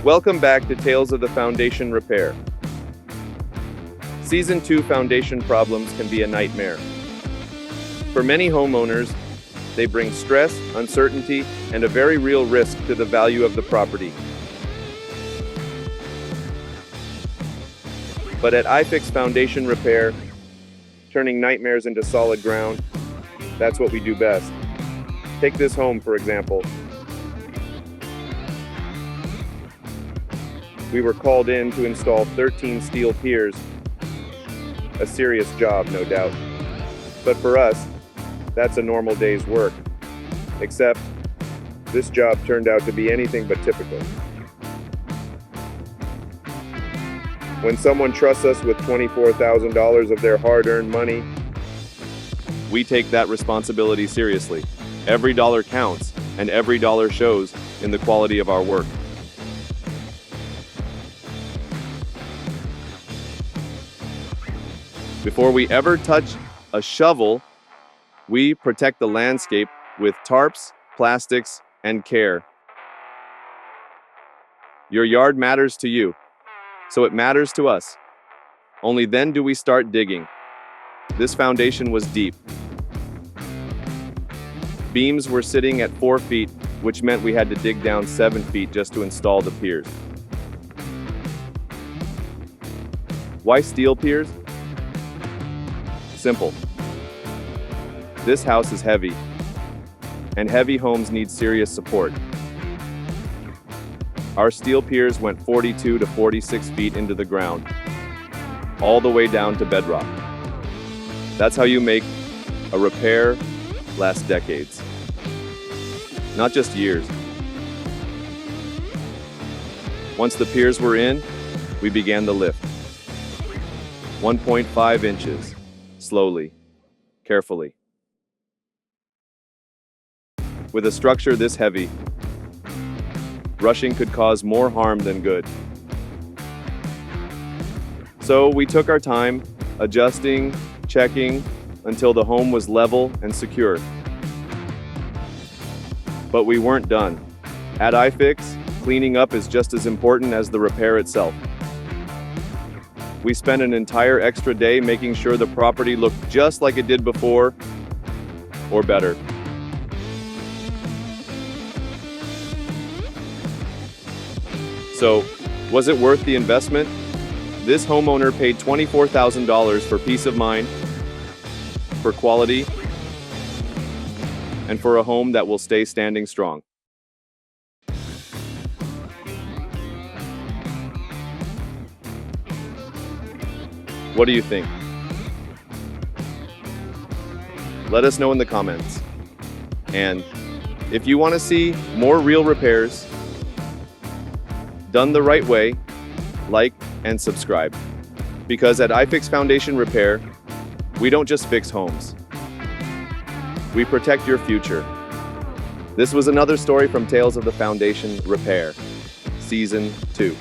Welcome back to Tales of the Foundation Repair. Season 2 foundation problems can be a nightmare. For many homeowners, they bring stress, uncertainty, and a very real risk to the value of the property. But at iFix Foundation Repair, turning nightmares into solid ground, that's what we do best. Take this home, for example. We were called in to install 13 steel piers. A serious job, no doubt. But for us, that's a normal day's work. Except, this job turned out to be anything but typical. When someone trusts us with $24,000 of their hard-earned money, we take that responsibility seriously. Every dollar counts, and every dollar shows in the quality of our work. Before we ever touch a shovel, we protect the landscape with tarps, plastics, and care. Your yard matters to you, so it matters to us. Only then do we start digging. This foundation was deep. Beams were sitting at 4 feet, which meant we had to dig down 7 feet just to install the piers. Why steel piers? Simple. This house is heavy, and heavy homes need serious support. Our steel piers went 42 to 46 feet into the ground, all the way down to bedrock. That's how you make a repair last decades, not just years. Once the piers were in, we began the lift. 1.5 inches, slowly, carefully. With a structure this heavy, rushing could cause more harm than good. So we took our time, adjusting, checking, until the home was level and secure. But we weren't done. At iFix, cleaning up is just as important as the repair itself. We spent an entire extra day making sure the property looked just like it did before, or better. So, was it worth the investment? This homeowner paid $24,000 for peace of mind, for quality, and for a home that will stay standing strong. What do you think? Let us know in the comments. And if you want to see more real repairs done the right way, like and subscribe. Because at iFix Foundation Repair, we don't just fix homes. We protect your future. This was another story from Tales of the Foundation Repair, Season 2.